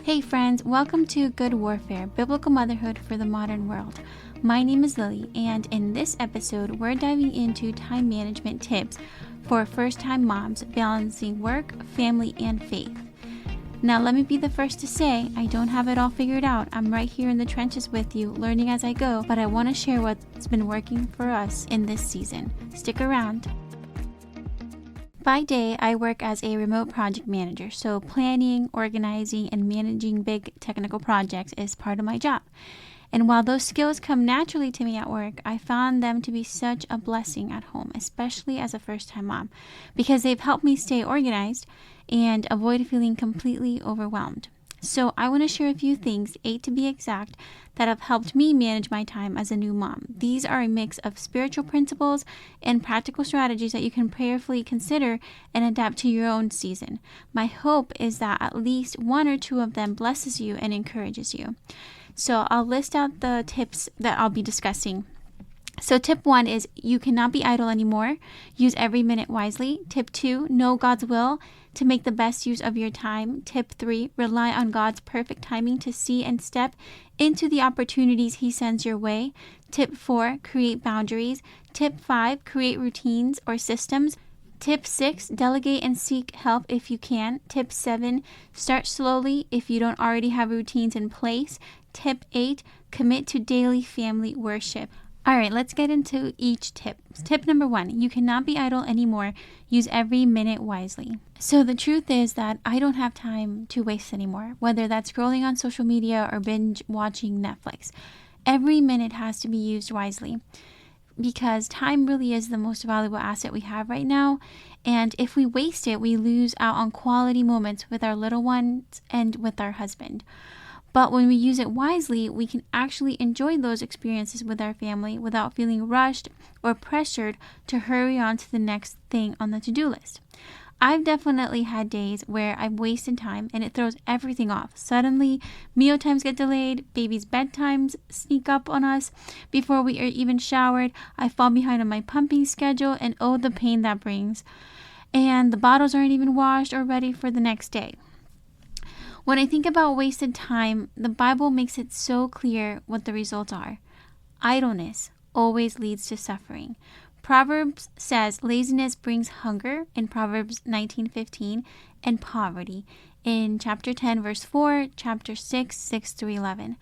Hey friends, welcome to Good Warfare, Biblical Motherhood for the Modern World. My name is Lily, and in this episode, we're diving into time management tips for first-time moms balancing work, family, and faith. Now, let me be the first to say, I don't have it all figured out. I'm right here in the trenches with you, learning as I go, but I want to share what's been working for us in this season. Stick around. By day, I work as a remote project manager, so planning, organizing, and managing big technical projects is part of my job. And while those skills come naturally to me at work, I found them to be such a blessing at home, especially as a first-time mom, because they've helped me stay organized and avoid feeling completely overwhelmed. So I want to share a few things, 8 to be exact, that have helped me manage my time as a new mom. These are a mix of spiritual principles and practical strategies that you can prayerfully consider and adapt to your own season. My hope is that at least one or two of them blesses you and encourages you. So I'll list out the tips that I'll be discussing. So tip 1 is you cannot be idle anymore. Use every minute wisely. Tip 2, know God's will to make the best use of your time. Tip 3, rely on God's perfect timing to see and step into the opportunities He sends your way. Tip 4, create boundaries. Tip 5, create routines or systems. Tip 6, delegate and seek help if you can. Tip 7, start slowly if you don't already have routines in place. Tip 8, commit to daily family worship. All right, let's get into each tip. Tip number 1, you cannot be idle anymore. Use every minute wisely. So the truth is that I don't have time to waste anymore, whether that's scrolling on social media or binge watching Netflix. Every minute has to be used wisely because time really is the most valuable asset we have right now. And if we waste it, we lose out on quality moments with our little ones and with our husband. But when we use it wisely, we can actually enjoy those experiences with our family without feeling rushed or pressured to hurry on to the next thing on the to-do list. I've definitely had days where I've wasted time and it throws everything off. Suddenly, meal times get delayed, baby's bedtimes sneak up on us before we are even showered. I fall behind on my pumping schedule, and oh, the pain that brings. And the bottles aren't even washed or ready for the next day. When I think about wasted time, the Bible makes it so clear what the results are. Idleness always leads to suffering. Proverbs says laziness brings hunger in Proverbs 19:15 and poverty in chapter 10 verse 4, chapter 6 through 11.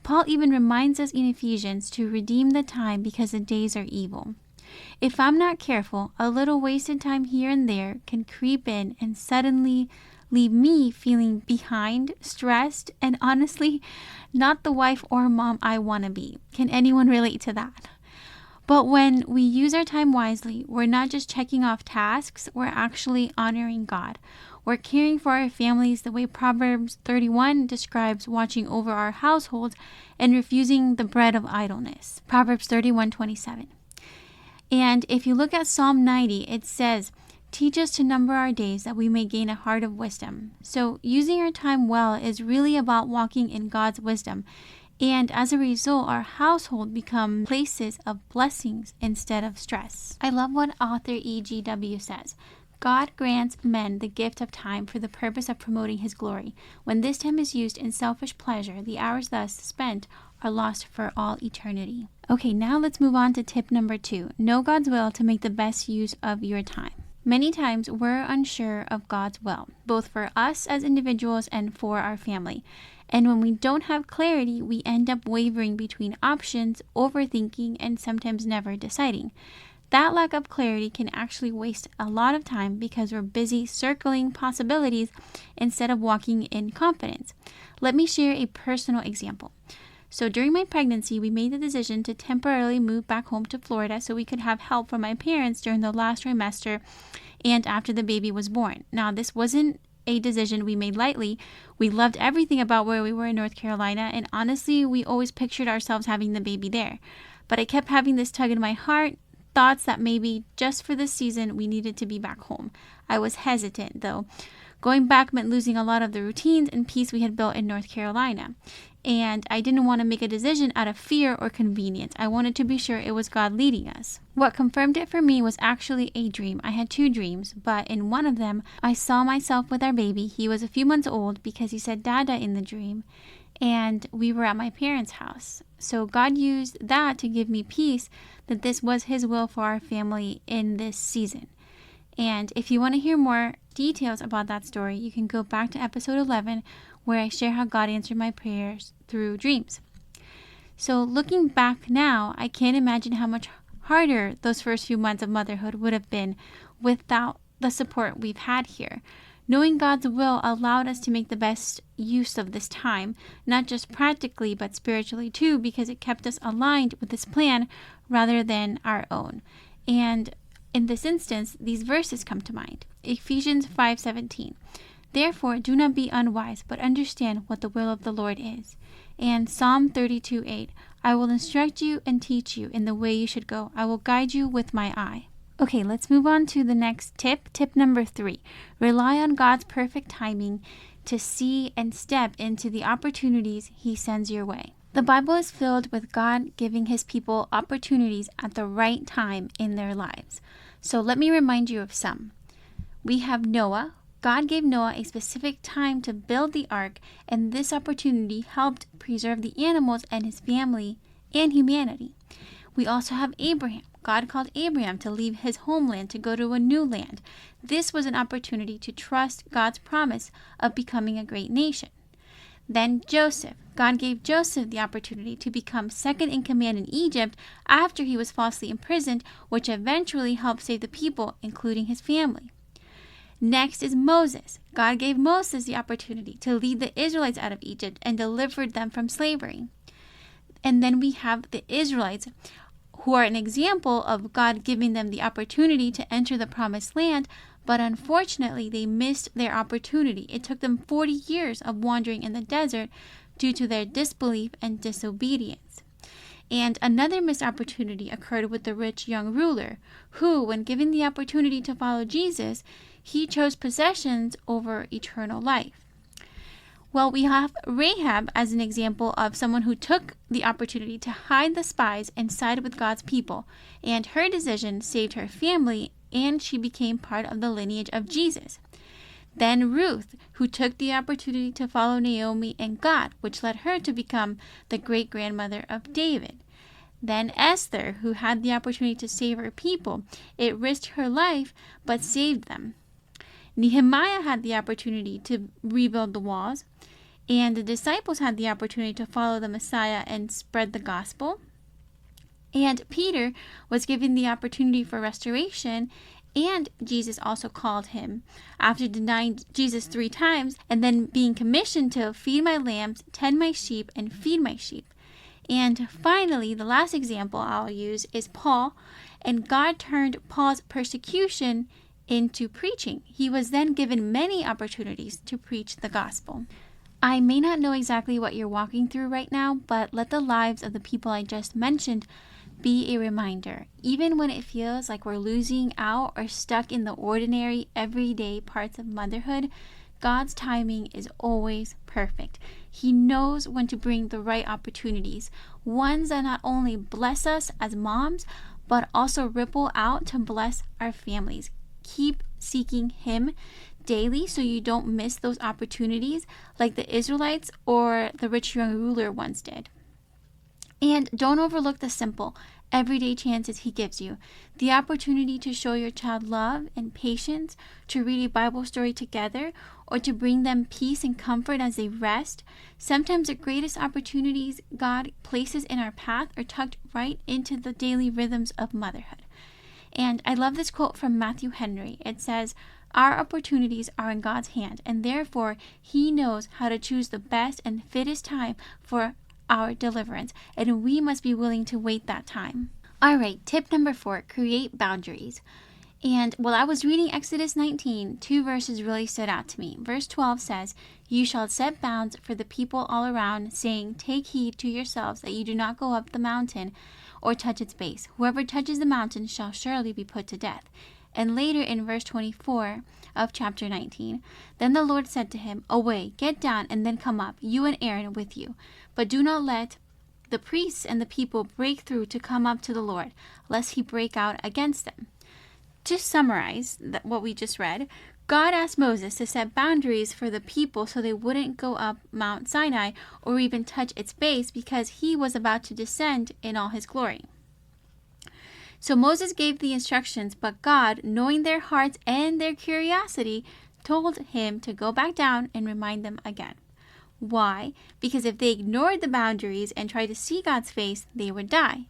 Paul even reminds us in Ephesians to redeem the time because the days are evil. If I'm not careful, a little wasted time here and there can creep in and suddenly leave me feeling behind, stressed, and honestly, not the wife or mom I want to be. Can anyone relate to that? But when we use our time wisely, we're not just checking off tasks, we're actually honoring God. We're caring for our families the way Proverbs 31 describes watching over our households and refusing the bread of idleness. Proverbs 31:27. And if you look at Psalm 90, it says, teach us to number our days that we may gain a heart of wisdom. So using our time well is really about walking in God's wisdom. And as a result, our household become places of blessings instead of stress. I love what author E.G.W. says. God grants men the gift of time for the purpose of promoting His glory. When this time is used in selfish pleasure, the hours thus spent are lost for all eternity. Okay, now let's move on to tip number 2. Know God's will to make the best use of your time. Many times we're unsure of God's will, both for us as individuals and for our family. And when we don't have clarity, we end up wavering between options, overthinking, and sometimes never deciding. That lack of clarity can actually waste a lot of time because we're busy circling possibilities instead of walking in confidence. Let me share a personal example. So during my pregnancy, we made the decision to temporarily move back home to Florida so we could have help from my parents during the last trimester and after the baby was born. Now, this wasn't a decision we made lightly. We loved everything about where we were in North Carolina, and honestly, we always pictured ourselves having the baby there. But I kept having this tug in my heart, thoughts that maybe just for this season we needed to be back home. I was hesitant, though. Going back meant losing a lot of the routines and peace we had built in North Carolina. And I didn't want to make a decision out of fear or convenience. I wanted to be sure it was God leading us. What confirmed it for me was actually a dream. I had 2 dreams, but in one of them, I saw myself with our baby. He was a few months old because he said Dada in the dream, and we were at my parents' house. So God used that to give me peace that this was His will for our family in this season. And if you want to hear more details about that story, you can go back to episode 11, where I share how God answered my prayers through dreams. So looking back now, I can't imagine how much harder those first few months of motherhood would have been without the support we've had here. Knowing God's will allowed us to make the best use of this time, not just practically, but spiritually too, because it kept us aligned with His plan rather than our own. And in this instance, these verses come to mind. Ephesians 5:17. Therefore, do not be unwise, but understand what the will of the Lord is. And Psalm 32:8. I will instruct you and teach you in the way you should go. I will guide you with my eye. Okay, let's move on to the next tip. Tip number 3. Rely on God's perfect timing to see and step into the opportunities He sends your way. The Bible is filled with God giving His people opportunities at the right time in their lives. So let me remind you of some. We have Noah. God gave Noah a specific time to build the ark, and this opportunity helped preserve the animals and his family and humanity. We also have Abraham. God called Abraham to leave his homeland to go to a new land. This was an opportunity to trust God's promise of becoming a great nation. Then Joseph. God gave Joseph the opportunity to become second in command in Egypt after he was falsely imprisoned, which eventually helped save the people, including his family. Next is Moses. God gave Moses the opportunity to lead the Israelites out of Egypt and delivered them from slavery. And then we have the Israelites, who are an example of God giving them the opportunity to enter the promised land, but unfortunately they missed their opportunity. It took them 40 years of wandering in the desert due to their disbelief and disobedience. And another missed opportunity occurred with the rich young ruler, who, when given the opportunity to follow Jesus, he chose possessions over eternal life. Well, we have Rahab as an example of someone who took the opportunity to hide the spies and side with God's people, and her decision saved her family, and she became part of the lineage of Jesus. Then Ruth, who took the opportunity to follow Naomi and God, which led her to become the great-grandmother of David. Then Esther, who had the opportunity to save her people. It risked her life, but saved them. Nehemiah had the opportunity to rebuild the walls, and the disciples had the opportunity to follow the Messiah and spread the gospel. And Peter was given the opportunity for restoration, and Jesus also called him after denying Jesus 3 times and then being commissioned to feed my lambs, tend my sheep, and feed my sheep. And finally, the last example I'll use is Paul, and God turned Paul's persecution into preaching. He was then given many opportunities to preach the gospel. I may not know exactly what you're walking through right now, but let the lives of the people I just mentioned be a reminder. Even when it feels like we're losing out or stuck in the ordinary, everyday parts of motherhood, God's timing is always perfect. He knows when to bring the right opportunities, ones that not only bless us as moms, but also ripple out to bless our families. Keep seeking Him daily so you don't miss those opportunities like the Israelites or the rich young ruler once did. And don't overlook the simple, everyday chances He gives you. The opportunity to show your child love and patience, to read a Bible story together, or to bring them peace and comfort as they rest. Sometimes the greatest opportunities God places in our path are tucked right into the daily rhythms of motherhood. And I love this quote from Matthew Henry. It says, "Our opportunities are in God's hand, and therefore He knows how to choose the best and fittest time for our deliverance, and we must be willing to wait that time." All right, tip number 4, create boundaries. And while I was reading Exodus 19, 2 verses really stood out to me. Verse 12 says, "You shall set bounds for the people all around, saying, take heed to yourselves that you do not go up the mountain or touch its base. Whoever touches the mountain shall surely be put to death. And later in verse 24 of chapter 19, then the Lord said to him, away, get down, and then come up, you and Aaron with you. But do not let the priests and the people break through to come up to the Lord, lest he break out against them. To summarize what we just read, God asked Moses to set boundaries for the people so they wouldn't go up Mount Sinai or even touch its base because he was about to descend in all his glory. So Moses gave the instructions, but God, knowing their hearts and their curiosity, told him to go back down and remind them again. Why? Because if they ignored the boundaries and tried to see God's face, they would die.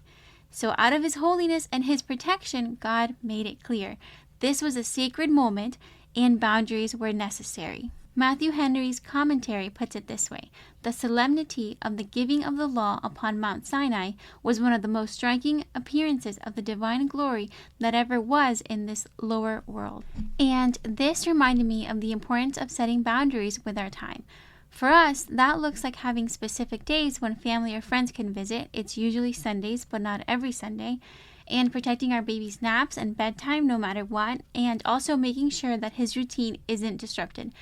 So out of his holiness and his protection, God made it clear. This was a sacred moment and boundaries were necessary. Matthew Henry's commentary puts it this way: the solemnity of the giving of the law upon Mount Sinai was one of the most striking appearances of the divine glory that ever was in this lower world. And this reminded me of the importance of setting boundaries with our time. For us, that looks like having specific days when family or friends can visit. It's usually Sundays, but not every Sunday. And protecting our baby's naps and bedtime no matter what, and also making sure that his routine isn't disrupted.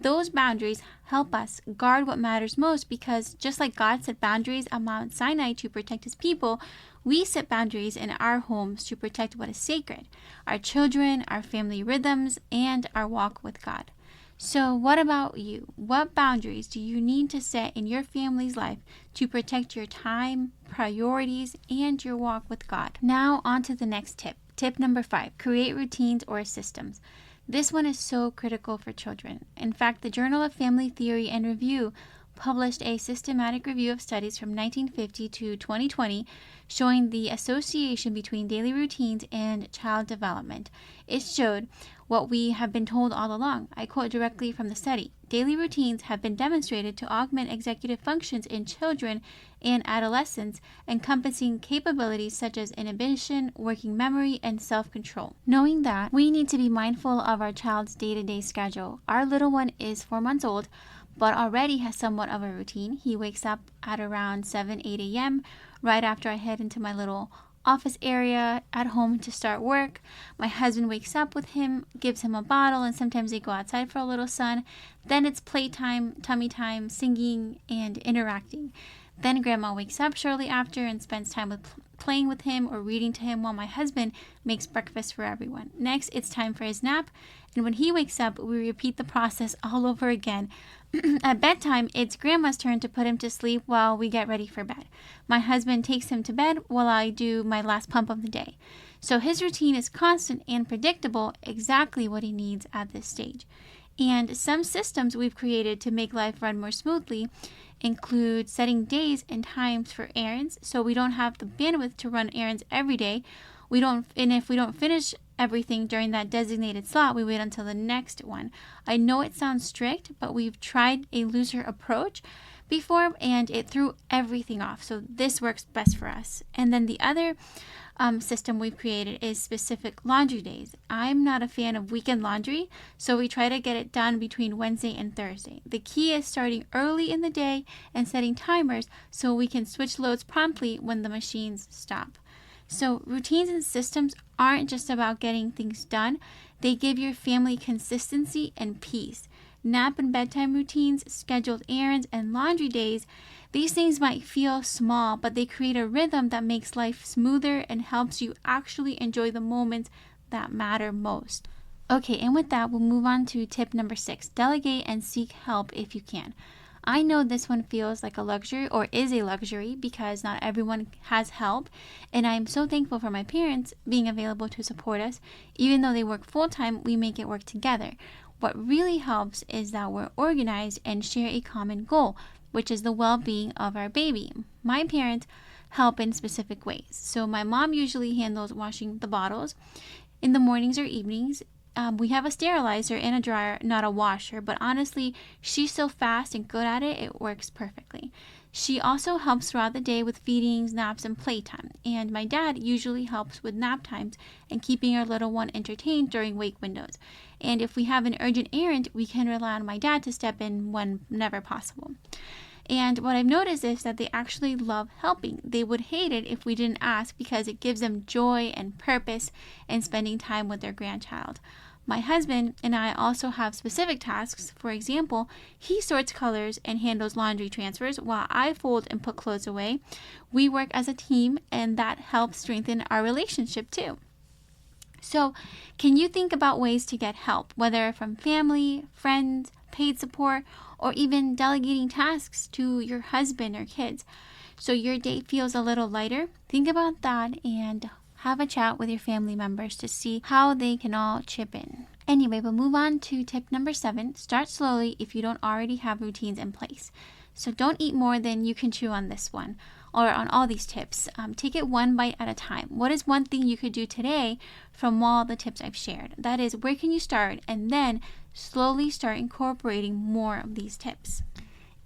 Those boundaries help us guard what matters most because just like God set boundaries on Mount Sinai to protect his people, we set boundaries in our homes to protect what is sacred, our children, our family rhythms, and our walk with God. So what about you? What boundaries do you need to set in your family's life to protect your time, priorities, and your walk with God? Now on to the next tip. Tip number 5, create routines or systems. This one is so critical for children. In fact, the Journal of Family Theory and Review published a systematic review of studies from 1950 to 2020 showing the association between daily routines and child development. It showed what we have been told all along. I quote directly from the study. Daily routines have been demonstrated to augment executive functions in children and adolescents, encompassing capabilities such as inhibition, working memory, and self-control. Knowing that, we need to be mindful of our child's day-to-day schedule. Our little one is 4 months old, but already has somewhat of a routine. He wakes up at around 7, 8 a.m. right after I head into my little office area at home to start work. My husband wakes up with him, gives him a bottle, and sometimes they go outside for a little sun. Then it's playtime, tummy time, singing, and interacting. Then grandma wakes up shortly after and spends time with playing with him or reading to him while my husband makes breakfast for everyone. Next, it's time for his nap, and when he wakes up, we repeat the process all over again. At bedtime, it's grandma's turn to put him to sleep while we get ready for bed. My husband takes him to bed while I do my last pump of the day. So his routine is constant and predictable, exactly what he needs at this stage. And some systems we've created to make life run more smoothly include setting days and times for errands so we don't have the bandwidth to run errands every day. And if we don't finish everything during that designated slot, we wait until the next one. I know it sounds strict, but we've tried a looser approach before and it threw everything off. So this works best for us. And then the other system we've created is specific laundry days. I'm not a fan of weekend laundry, so we try to get it done between Wednesday and Thursday. The key is starting early in the day and setting timers so we can switch loads promptly when the machines stop. So routines and systems aren't just about getting things done. They give your family consistency and peace. Nap and bedtime routines, scheduled errands, and laundry days, these things might feel small, but they create a rhythm that makes life smoother and helps you actually enjoy the moments that matter most. Okay, and with that, we'll move on to tip number 6. Delegate and seek help if you can. I know this one feels like a luxury or is a luxury because not everyone has help, and I'm so thankful for my parents being available to support us. Even though they work full-time, we make it work together. What really helps is that we're organized and share a common goal, which is the well-being of our baby. My parents help in specific ways. So my mom usually handles washing the bottles in the mornings or evenings. We have a sterilizer and a dryer, not a washer, but honestly, she's so fast and good at it, it works perfectly. She also helps throughout the day with feedings, naps, and playtime. And my dad usually helps with nap times and keeping our little one entertained during wake windows. And if we have an urgent errand, we can rely on my dad to step in whenever possible. And what I've noticed is that they actually love helping. They would hate it if we didn't ask because it gives them joy and purpose in spending time with their grandchild. My husband and I also have specific tasks. For example, he sorts colors and handles laundry transfers while I fold and put clothes away. We work as a team, and that helps strengthen our relationship too. So, can you think about ways to get help, whether from family, friends, paid support, or even delegating tasks to your husband or kids so your day feels a little lighter? Think about that and have a chat with your family members to see how they can all chip in. Anyway, we'll move on to tip number 7. Start slowly if you don't already have routines in place. So don't eat more than you can chew on this one or on all these tips. Take it one bite at a time. What is one thing you could do today from all the tips I've shared? That is, where can you start? And then slowly start incorporating more of these tips.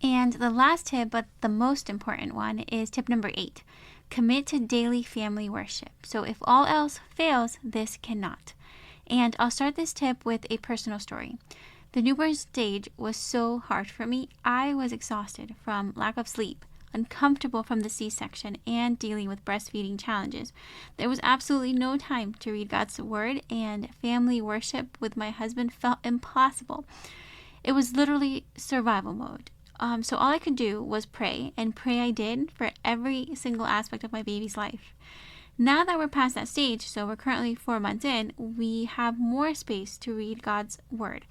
And the last tip, but the most important one, is tip number 8. Commit to daily family worship. So if all else fails, this cannot. And I'll start this tip with a personal story. The newborn stage was so hard for me. I was exhausted from lack of sleep, uncomfortable from the C-section, and dealing with breastfeeding challenges. There was absolutely no time to read God's word, and family worship with my husband felt impossible. It was literally survival mode. So all I could do was pray, and pray I did for every single aspect of my baby's life. Now that we're past that stage, so we're currently 4 months in, we have more space to read God's word.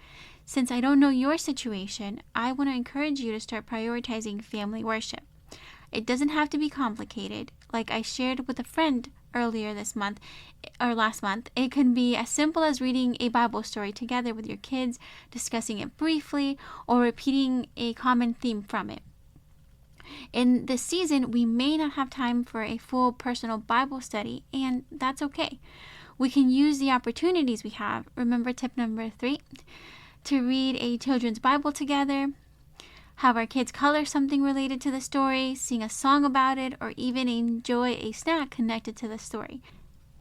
Since I don't know your situation, I want to encourage you to start prioritizing family worship. It doesn't have to be complicated. Like I shared with a friend earlier this month or last month, it can be as simple as reading a Bible story together with your kids, discussing it briefly, or repeating a common theme from it. In this season, we may not have time for a full personal Bible study, and that's okay. We can use the opportunities we have. Remember tip number 3? To read a children's Bible together, have our kids color something related to the story, sing a song about it, or even enjoy a snack connected to the story.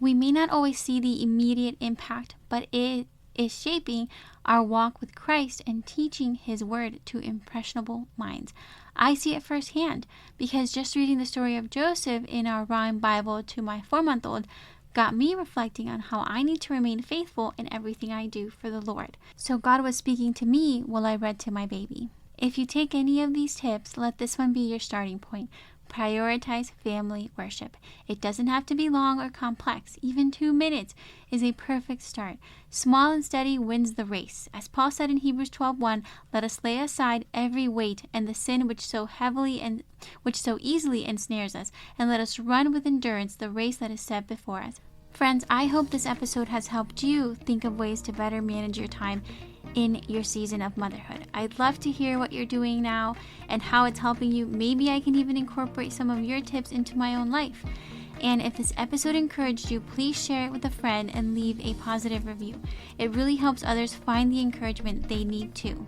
We may not always see the immediate impact, but it is shaping our walk with Christ and teaching His word to impressionable minds. I see it firsthand because just reading the story of Joseph in our Rhyme Bible to my 4-month-old got me reflecting on how I need to remain faithful in everything I do for the Lord. So God was speaking to me while I read to my baby. If you take any of these tips, let this one be your starting point. Prioritize family worship. It doesn't have to be long or complex. Even 2 minutes is a perfect start. Small and steady wins the race. As Paul said in Hebrews 12:1, let us lay aside every weight and the sin which so easily ensnares us, and let us run with endurance the race that is set before us. Friends, I hope this episode has helped you think of ways to better manage your time in your season of motherhood. I'd love to hear what you're doing now and how it's helping you. Maybe I can even incorporate some of your tips into my own life. And if this episode encouraged you, please share it with a friend and leave a positive review. It really helps others find the encouragement they need too.